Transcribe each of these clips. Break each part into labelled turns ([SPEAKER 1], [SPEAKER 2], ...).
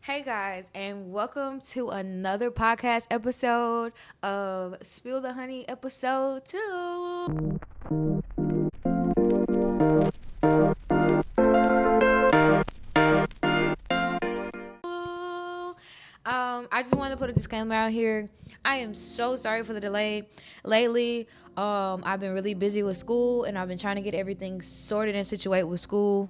[SPEAKER 1] Hey guys, and welcome to another podcast episode of Spill the Honey episode 2. I just want to put a disclaimer out here. I am so sorry for the delay. Lately, I've been really busy with school and I've been trying to get everything sorted and situated with school.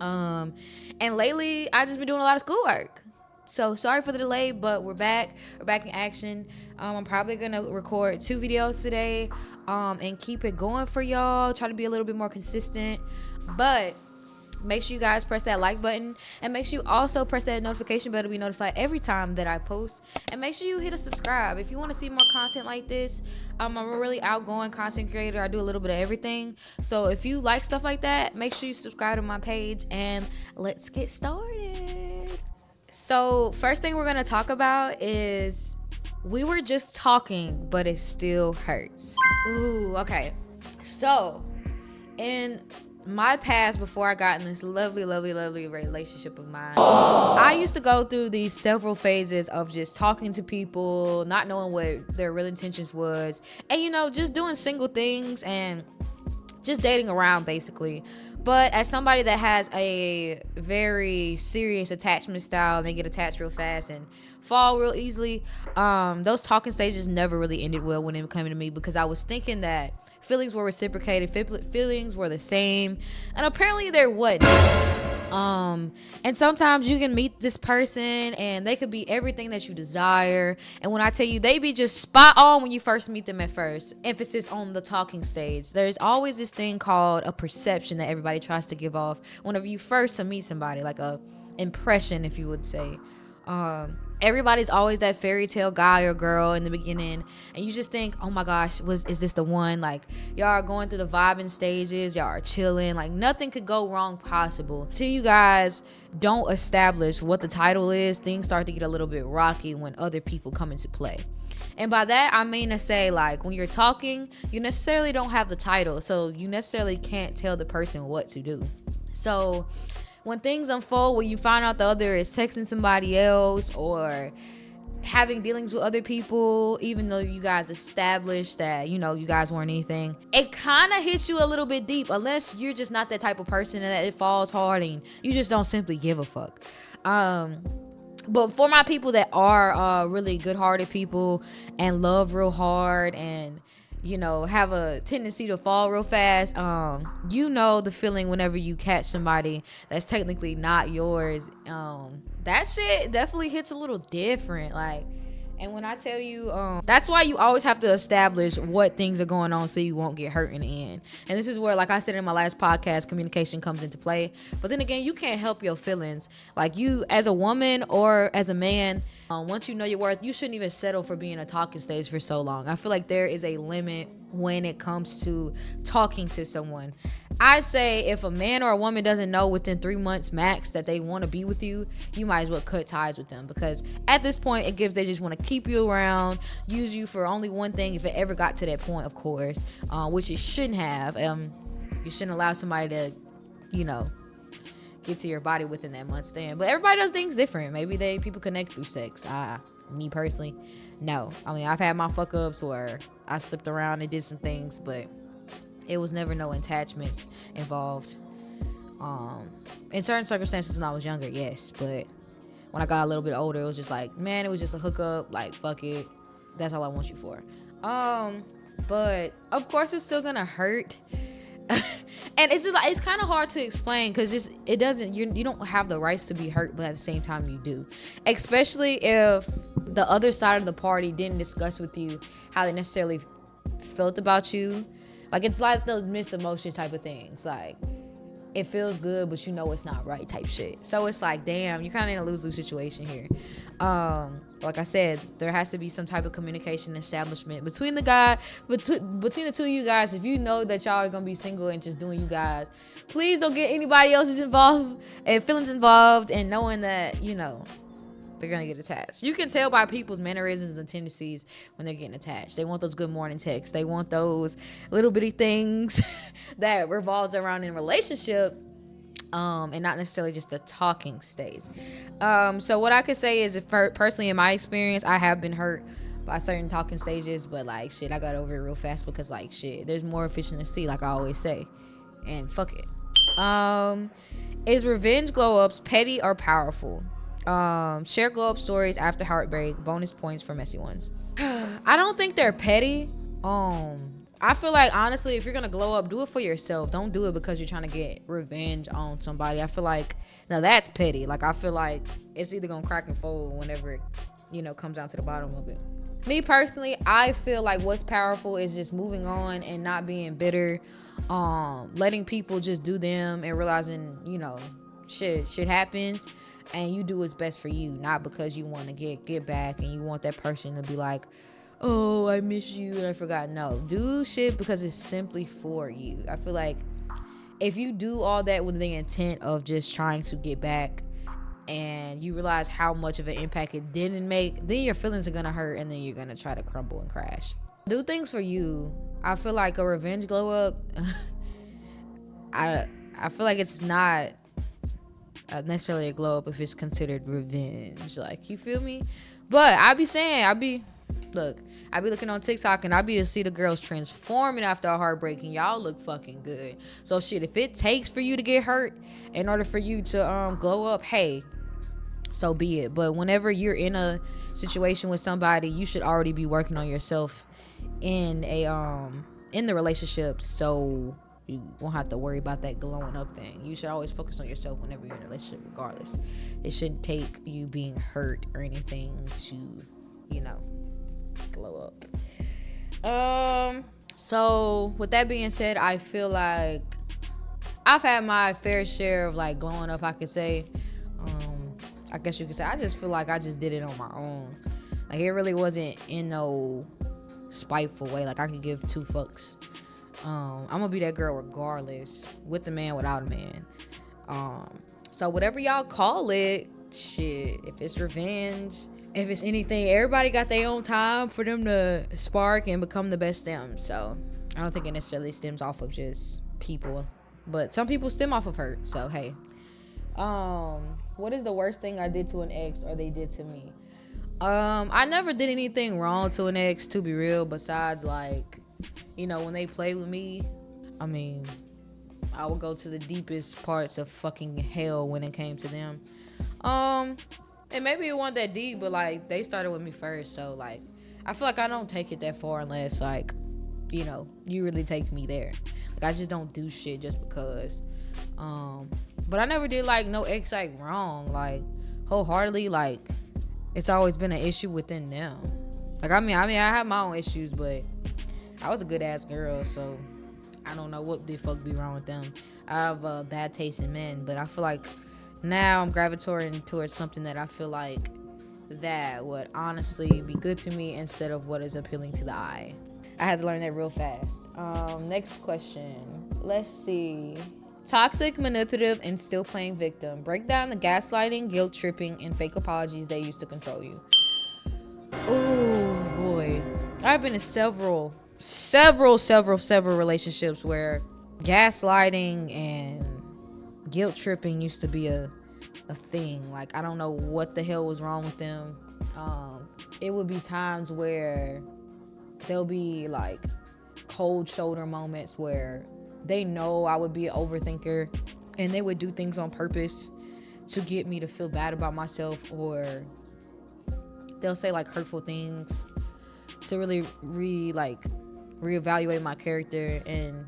[SPEAKER 1] Um, and lately I just been doing a lot of schoolwork. So sorry for the delay, but we're back. We're back in action. I'm probably gonna record 2 videos today, and keep it going for y'all. Try to be a little bit more consistent, but make sure you guys press that like button and make sure you also press that notification bell to be notified every time that I post, and make sure you hit a subscribe if you want to see more content like this. I'm a really outgoing content creator. I do a little bit of everything, so if you like stuff like that, make sure you subscribe to my page and let's get started. So first thing we're going to talk about is we were just talking but it still hurts. Ooh, okay. So in my past, before I got in this lovely relationship of mine, I used to go through these several phases of just talking to people, not knowing what their real intentions was, and just doing single things and just dating around basically. But as somebody that has a very serious attachment style, and they get attached real fast and fall real easily, those talking stages never really ended well when it came to me, because I was thinking that feelings were reciprocated, feelings were the same, and apparently there wasn't. And sometimes you can meet this person and they could be everything that you desire, and when I tell you, they be just spot on when you first meet them at first. Emphasis on the talking stage. There's always this thing called a perception that everybody tries to give off whenever you first meet somebody, like a impression, if you would say. Everybody's always that fairy tale guy or girl in the beginning, and you just think, oh my gosh, is this the one? Like, y'all are going through the vibing stages, y'all are chilling, like nothing could go wrong possible. Till you guys don't establish what the title is, things start to get a little bit rocky when other people come into play. And by that, I mean to say, like, when you're talking, you necessarily don't have the title, so you necessarily can't tell the person what to do. So when things unfold, when you find out the other is texting somebody else or having dealings with other people, even though you guys established that, you guys weren't anything, it kind of hits you a little bit deep, unless you're just not that type of person and that it falls hard and you just don't simply give a fuck. But for my people that are really good-hearted people and love real hard and have a tendency to fall real fast, the feeling whenever you catch somebody that's technically not yours. That shit definitely hits a little different, like. And when I tell you, that's why you always have to establish what things are going on so you won't get hurt in the end. And this is where, like I said in my last podcast, communication comes into play. But then again, you can't help your feelings. Like, you as a woman or as a man, once you know your worth, you shouldn't even settle for being a talking stage for so long. I feel like there is a limit when it comes to talking to someone. I say if a man or a woman doesn't know within 3 months max that they want to be with you, you might as well cut ties with them, because at this point it gives they just want to keep you around, use you for only one thing, if it ever got to that point, of course, which it shouldn't have. You shouldn't allow somebody to get to your body within that month stand. But everybody does things different. Maybe people connect through sex. Me personally, no. I mean, I've had my fuck ups where I slipped around and did some things, but it was never no attachments involved. In certain circumstances when I was younger, yes, but when I got a little bit older, it was just like, man, it was just a hookup. Like, fuck it, that's all I want you for. But of course, it's still gonna hurt. And it's just like, it's kind of hard to explain, because it doesn't, you don't have the rights to be hurt, but at the same time you do, especially if the other side of the party didn't discuss with you how they necessarily felt about you. Like, it's like those mixed emotion type of things, like it feels good but it's not right type shit. So it's like, damn, you kind of in a lose-lose situation here. Like I said, there has to be some type of communication establishment between the two of you guys. If you know that y'all are gonna be single and just doing you guys, please don't get anybody else's involved and feelings involved, and knowing that they're gonna get attached. You can tell by people's mannerisms and tendencies when they're getting attached. They want those good morning texts. They want those little bitty things that revolves around in a relationship. and not necessarily just the talking stage. So what I could say is, if personally in my experience, I have been hurt by certain talking stages, but like shit, I got over it real fast because like shit, there's more fish in the sea, like I always say, and fuck it. Is revenge glow ups petty or powerful? Share glow up stories after heartbreak. Bonus points for messy ones. I don't think they're petty. I feel like honestly, if you're gonna glow up, do it for yourself. Don't do it because you're trying to get revenge on somebody. I feel like now that's petty. Like I feel like it's either gonna crack and fold whenever it, comes down to the bottom of it. Me personally, I feel like what's powerful is just moving on and not being bitter. Letting people just do them and realizing, shit happens and you do what's best for you, not because you want to get back and you want that person to be like, oh, I miss you and I forgot. No, do shit because it's simply for you. I feel like if you do all that with the intent of just trying to get back and you realize how much of an impact it didn't make, then your feelings are gonna hurt and then you're gonna try to crumble and crash. Do things for you. I feel like a revenge glow up, I feel like it's not necessarily a glow up if it's considered revenge. Like, you feel me? But I be looking on TikTok and I be to see the girls transforming after a heartbreak and y'all look fucking good. So shit, if it takes for you to get hurt in order for you to glow up, hey, so be it. But whenever you're in a situation with somebody, you should already be working on yourself in the relationship, so you won't have to worry about that glowing up thing. You should always focus on yourself whenever you're in a relationship, regardless. It shouldn't take you being hurt or anything to, glow up. So with that being said, I feel like I've had my fair share of like glowing up, I could say. I guess you could say I just feel like I just did it on my own. Like, it really wasn't in no spiteful way. Like, I could give two fucks. I'm gonna be that girl regardless, with the man, without a man. So whatever y'all call it, shit, if it's revenge, if it's anything, everybody got their own time for them to spark and become the best them. So I don't think it necessarily stems off of just people, but some people stem off of hurt. So hey, what is the worst thing I did to an ex or they did to me? I never did anything wrong to an ex, to be real, besides like, when they play with me, I mean, I would go to the deepest parts of fucking hell when it came to them. And maybe it wasn't that deep, but like, they started with me first, so like, I feel like I don't take it that far unless like, you really take me there. Like, I just don't do shit just because. But I never did like no ex like wrong, like wholeheartedly. Like, it's always been an issue within them. Like, I mean, I have my own issues, but I was a good ass girl, so I don't know what the fuck be wrong with them. I have a bad taste in men, but I feel like now I'm gravitating towards something that I feel like that would honestly be good to me instead of what is appealing to the eye. I had to learn that real fast. Next question. Let's see. Toxic, manipulative, and still playing victim. Break down the gaslighting, guilt tripping, and fake apologies they used to control you. Oh boy. I've been in several relationships where gaslighting and guilt tripping used to be a thing. Like, I don't know what the hell was wrong with them. It would be times where there'll be like cold shoulder moments where they know I would be an overthinker and they would do things on purpose to get me to feel bad about myself, or they'll say like hurtful things to really reevaluate my character and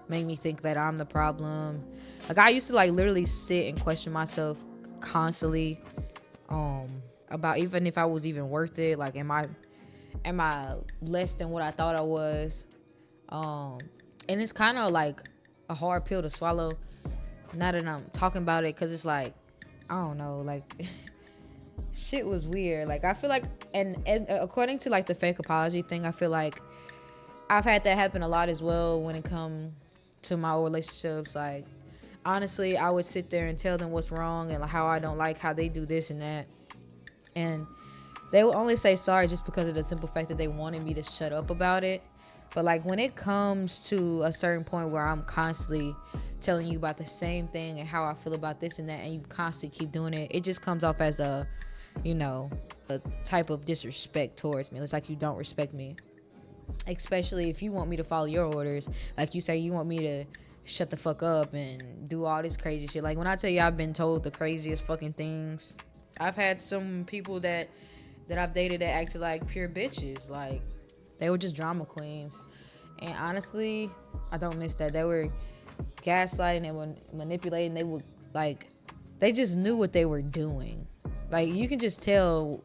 [SPEAKER 1] make me think that I'm the problem. Like, I used to like literally sit and question myself constantly about even if I was even worth it. Like, am I less than what I thought I was? And it's kind of like a hard pill to swallow now that I'm talking about it, because it's like, I don't know, like shit was weird. Like, I feel like, and according to like the fake apology thing, I feel like I've had that happen a lot as well when it come to my old relationships. Like, honestly, I would sit there and tell them what's wrong and how I don't like how they do this and that, and they would only say sorry just because of the simple fact that they wanted me to shut up about it. But like when it comes to a certain point where I'm constantly telling you about the same thing and how I feel about this and that, and you constantly keep doing it, it just comes off as a type of disrespect towards me. It's like you don't respect me, especially if you want me to follow your orders. Like you say you want me to shut the fuck up and do all this crazy shit. Like when I tell you I've been told the craziest fucking things. I've had some people that I've dated that acted like pure bitches. Like they were just drama queens. And honestly, I don't miss that. They were gaslighting, they were manipulating, they would they just knew what they were doing. Like you can just tell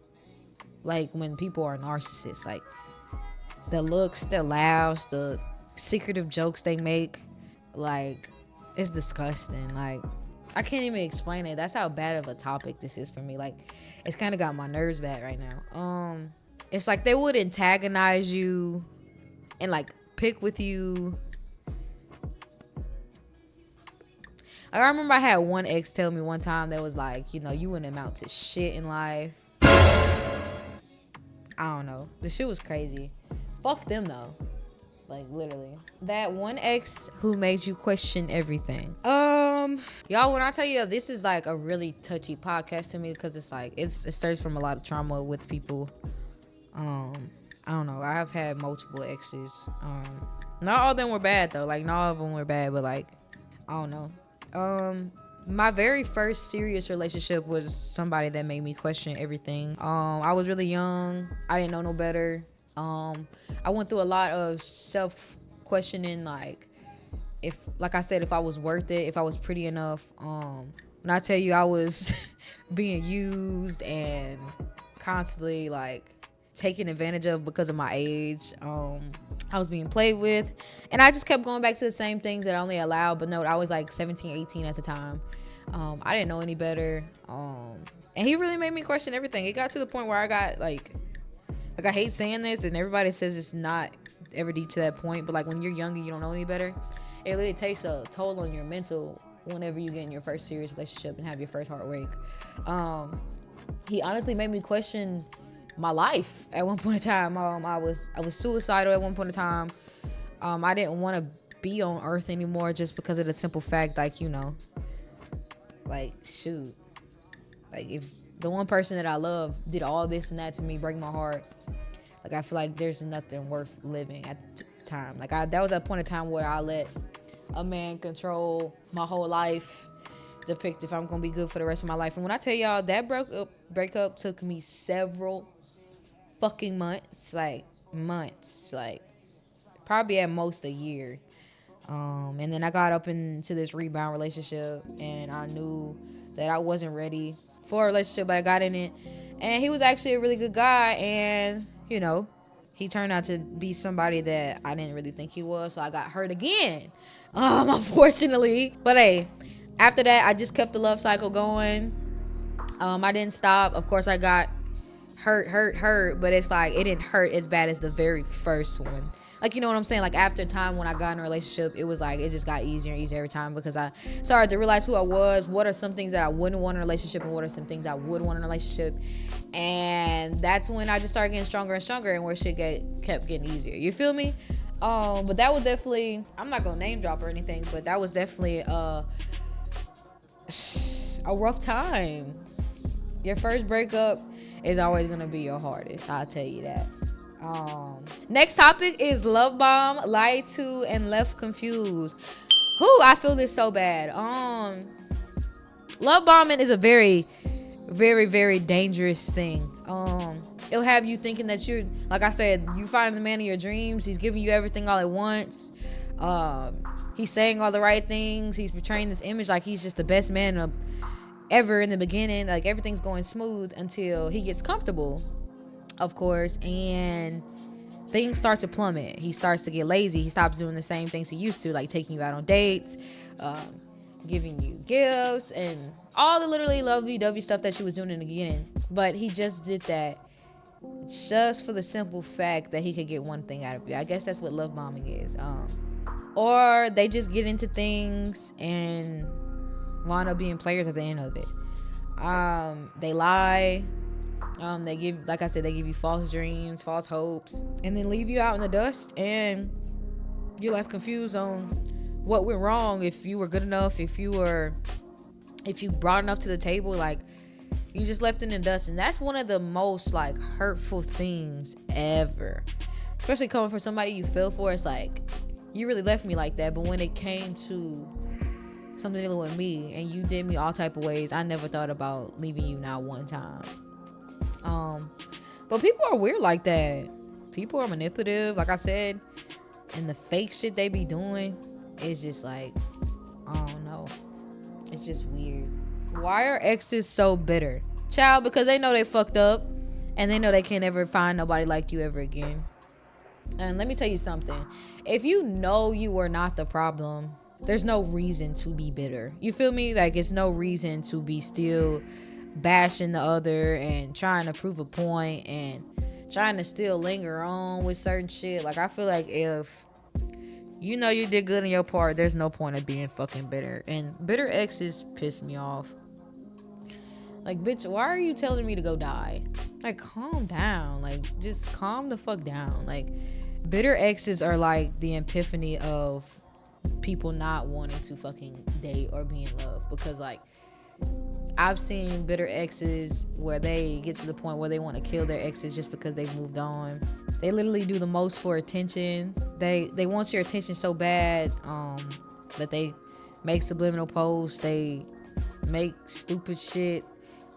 [SPEAKER 1] like when people are narcissists, like the looks, the laughs, the secretive jokes they make, like it's disgusting. Like I can't even explain it. That's how bad of a topic this is for me. Like it's kind of got my nerves bad right now. It's like they would antagonize you and like pick with you. I remember I had one ex tell me one time that was like, you wouldn't amount to shit in life. I don't know. The shit was crazy. Fuck them though. Like literally. That one ex who made you question everything. Y'all, when I tell you this is like a really touchy podcast to me because it's like it stirs from a lot of trauma with people. I don't know. I have had multiple exes. Not all of them were bad though. Like not all of them were bad, but like I don't know. My very first serious relationship was somebody that made me question everything. I was really young. I didn't know no better. I went through a lot of self-questioning, like I said, if I was worth it, if I was pretty enough. When I tell you I was being used and constantly like taken advantage of because of my age. I was being played with, and I just kept going back to the same things that I only allowed. But no, I was like 17, 18 at the time. I didn't know any better. And he really made me question everything. It got to the point where I got like I hate saying this, and everybody says it's not ever deep to that point, but like when you're young and you don't know any better, it really takes a toll on your mental whenever you get in your first serious relationship and have your first heartbreak. He honestly made me question my life at one point in time. I was suicidal at one point in time. I didn't want to be on earth anymore just because of the simple fact, like, like shoot, like if the one person that I love did all this and that to me, break my heart, like I feel like there's nothing worth living at the time. Like that was a point in time where I let a man control my whole life, depict if I'm gonna be good for the rest of my life. And when I tell y'all that breakup took me several fucking months, like probably at most a year. And then I got up into this rebound relationship, and I knew that I wasn't ready for a relationship, but I got in it, and he was actually a really good guy, and he turned out to be somebody that I didn't really think he was, so I got hurt again, unfortunately. But hey, after that I just kept the love cycle going. I didn't stop. Of course I got hurt, but it's like it didn't hurt as bad as the very first one. Like, you know what I'm saying? Like after time when I got in a relationship, it was like it just got easier and easier every time because I started to realize who I was, what are some things that I wouldn't want in a relationship, and what are some things I would want in a relationship. And that's when I just started getting stronger and stronger, and where shit kept getting easier. You feel me? But that was definitely, I'm not gonna name drop or anything, but that was definitely a rough time. Your first breakup is always gonna be your hardest, I'll tell you that. Next topic is love bomb, lied to, and left confused. I feel this so bad. Love bombing is a very, very, very dangerous thing. It'll have you thinking that you're, like I said, you find the man of your dreams. He's giving you everything all at once. He's saying all the right things. He's portraying this image like he's just the best man ever in the beginning. Like everything's going smooth until he gets comfortable, of course, and things start to plummet. He starts to get lazy. He stops doing the same things he used to, like taking you out on dates, giving you gifts, and all the literally lovey-dovey stuff that you was doing in the beginning. But he just did that just for the simple fact that he could get one thing out of you. I guess that's what love bombing is. Or they just get into things and wind up being players at the end of it. They lie. They give, like I said, they give you false dreams, false hopes, and then leave you out in the dust, and you're left confused on what went wrong, if you were good enough, if you brought enough to the table. Like, you just left in the dust. And that's one of the most like hurtful things ever, especially coming from somebody you feel for. It's like, you really left me like that. But when it came to something dealing with me, and you did me all type of ways, I never thought about leaving you not one time. But people are weird like that. People are manipulative, like I said, and the fake shit they be doing is just like, I don't know, it's just weird. Why are exes so bitter? Child, because they know they fucked up, and they know they can't ever find nobody like you ever again. And let me tell you something, if you know you were not the problem, there's no reason to be bitter. You feel me? Like, it's no reason to be still bashing the other and trying to prove a point and trying to still linger on with certain shit. Like, I feel like if you know you did good in your part, there's no point of being fucking bitter. And bitter exes piss me off. Like, bitch, why are you telling me to go die? Like, calm down. Like, just calm the fuck down. Like, bitter exes are like the epiphany of people not wanting to fucking date or be in love. Because, like, I've seen bitter exes where they get to the point where they want to kill their exes just because they've moved on. They literally do the most for attention. They want your attention so bad that they make subliminal posts. They make stupid shit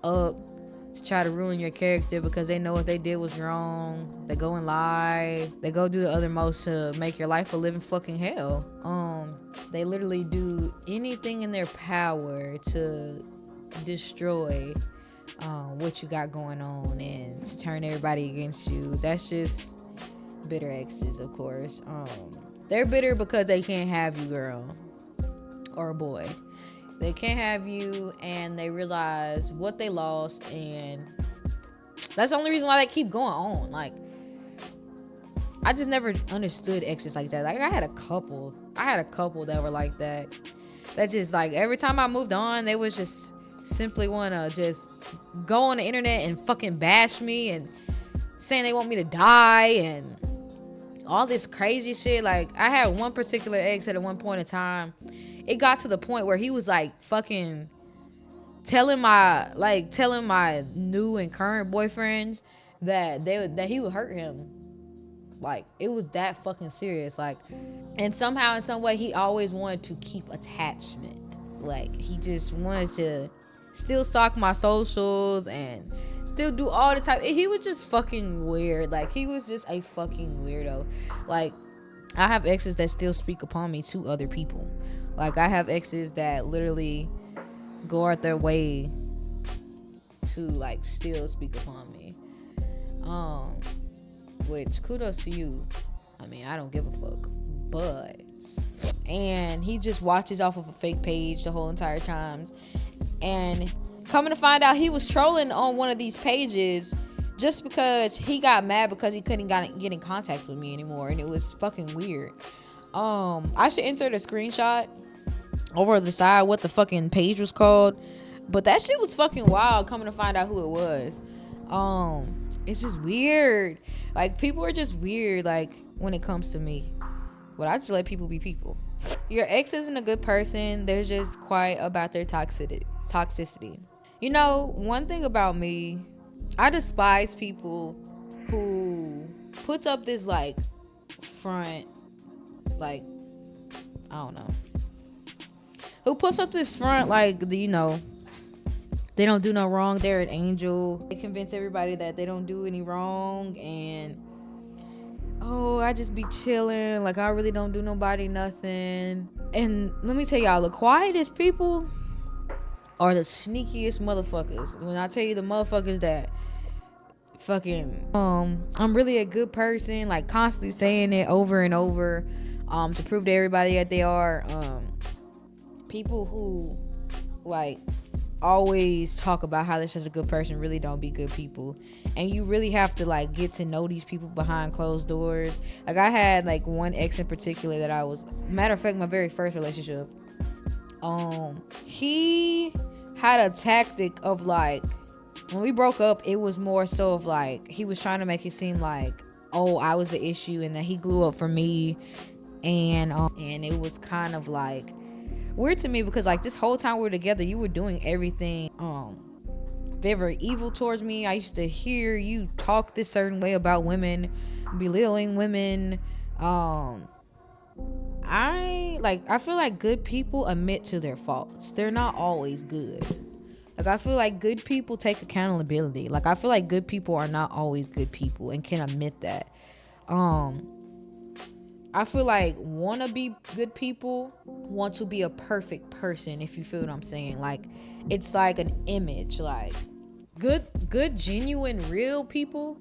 [SPEAKER 1] up to try to ruin your character because they know what they did was wrong. They go and lie. They go do the other most to make your life a living fucking hell. They literally do anything in their power to destroy what you got going on and to turn everybody against you. That's just bitter exes, of course. They're bitter because they can't have you, girl or boy. They can't have you, and they realize what they lost, and that's the only reason why they keep going on. Like, I just never understood exes like that. Like, I had a couple that were like that. That just, like, every time I moved on, they was just simply want to just go on the internet and fucking bash me and saying they want me to die and all this crazy shit. Like, I had one particular ex at one point in time. It got to the point where he was like fucking telling my new and current boyfriends that he would hurt him. Like, it was that fucking serious. Like, and somehow in some way he always wanted to keep attachment. Like, he just wanted to still stalk my socials and still do all the type. He was just fucking weird. Like, he was just a fucking weirdo. Like, I have exes that still speak upon me to other people. Like, I have exes that literally go out their way to, like, still speak upon me. Which, kudos to you. I mean, I don't give a fuck. But, and he just watches off of a fake page the whole entire time. And coming to find out, he was trolling on one of these pages just because he got mad because he couldn't get in contact with me anymore. And it was fucking weird. I should insert a screenshot over the side what the fucking page was called. But that shit was fucking wild, coming to find out who it was. It's just weird. Like, people are just weird, like, when it comes to me. But I just let people be people. Your ex isn't a good person. They're just quiet about their toxicity. You know, one thing about me, I despise people who puts up this, like, front, like, I don't know. Who puts up this front, like, you know, they don't do no wrong, they're an angel. They convince everybody that they don't do any wrong, and oh, I just be chilling, like, I really don't do nobody nothing. And let me tell y'all, the quietest people are the sneakiest motherfuckers. When I tell you the motherfuckers that fucking I'm really a good person, like, constantly saying it over and over to prove to everybody that they are. People who, like, always talk about how they're such a good person really don't be good people. And you really have to, like, get to know these people behind closed doors. Like, I had, like, one ex in particular that I was, matter of fact, my very first relationship, he had a tactic of, like, when we broke up, it was more so of like he was trying to make it seem like, oh, I was the issue and that he blew up for me, and it was kind of like weird to me because like this whole time we were together, you were doing everything very evil towards me. I used to hear you talk this certain way about women, belittling women. I feel like good people admit to their faults. They're not always good. Like, I feel like good people take accountability. Like, I feel like good people are not always good people and can admit that. I feel like wannabe good people want to be a perfect person, if you feel what I'm saying. Like, it's like an image. Like, good, genuine, real people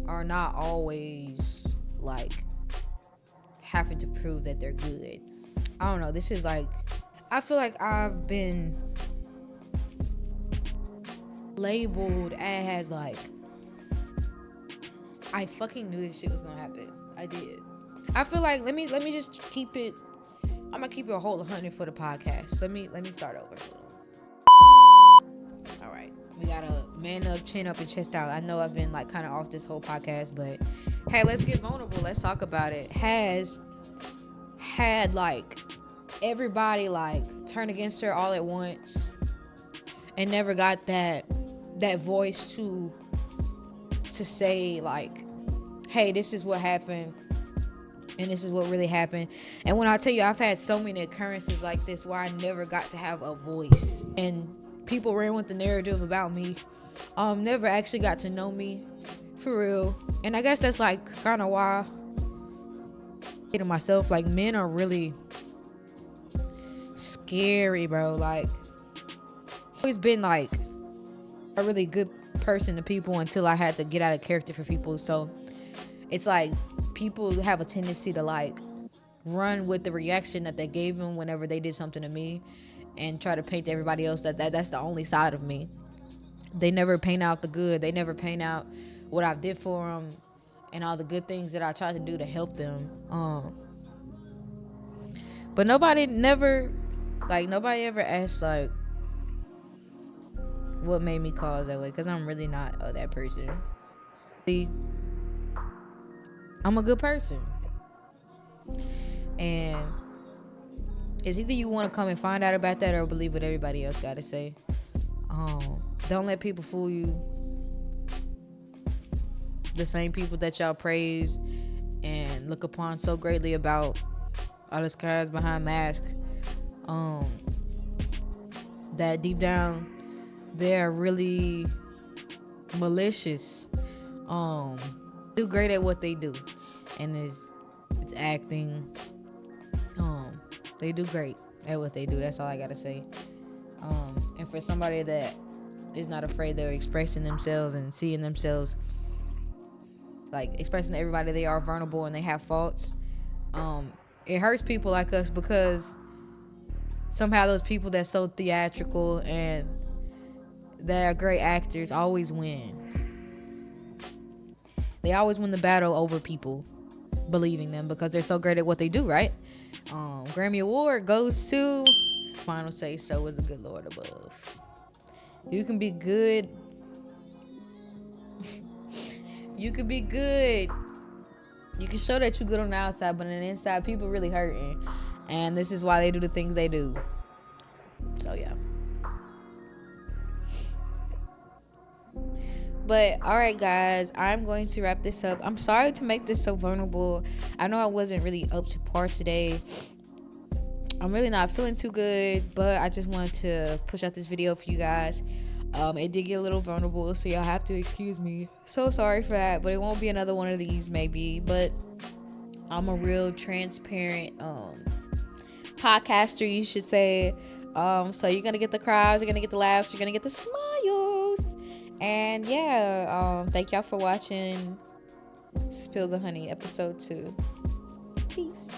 [SPEAKER 1] are not always, like, having to prove that they're good. I don't know. This is like, I feel like I've been labeled as like, I fucking knew this shit was gonna happen. I did. I feel like let me just keep it. I'm gonna keep it a whole 100 for the podcast. Let me start over. All right, we gotta man up, chin up, and chest out. I know I've been like kind of off this whole podcast, but hey, let's get vulnerable. Let's talk about it. Has had like everybody like turn against her all at once, and never got that voice to say like, hey, this is what happened and this is what really happened. And when I tell you, I've had so many occurrences like this where I never got to have a voice, and people ran with the narrative about me, never actually got to know me for real. And I guess that's like kind of why to myself, like, men are really scary, bro. Like, I've always been like a really good person to people until I had to get out of character for people. So it's like people have a tendency to like run with the reaction that they gave them whenever they did something to me, and try to paint to everybody else that's the only side of me. They never paint out the good. They never paint out what I did for them and all the good things that I tried to do to help them. But nobody ever asked like what made me cause that way, because I'm really not that person. I'm a good person, and it's either you want to come and find out about that or believe what everybody else got to say. Don't let people fool you. The same people that y'all praise and look upon so greatly about all this guys behind masks, that deep down they're really malicious. Do great at what they do, and it's acting. They do great at what they do. That's all I gotta say. And for somebody that is not afraid, they're expressing themselves and seeing themselves, like expressing to everybody they are vulnerable and they have faults. It hurts people like us because somehow those people that's so theatrical and that are great actors always win. They always win the battle over people believing them because they're so great at what they do, right? Grammy Award goes to Final Say So is the good Lord above. You can be good. You can be good. You can show that you're good on the outside, but on the inside, people really hurting. And this is why they do the things they do. So, yeah. But, alright, guys. I'm going to wrap this up. I'm sorry to make this so vulnerable. I know I wasn't really up to par today. I'm really not feeling too good, but I just wanted to push out this video for you guys. It did get a little vulnerable, so y'all have to excuse me. So sorry for that, but it won't be another one of these maybe. But I'm a real transparent podcaster, you should say. So you're gonna get the cries, you're gonna get the laughs, you're gonna get the smiles. And yeah, thank y'all for watching Spill the Honey episode 2. Peace.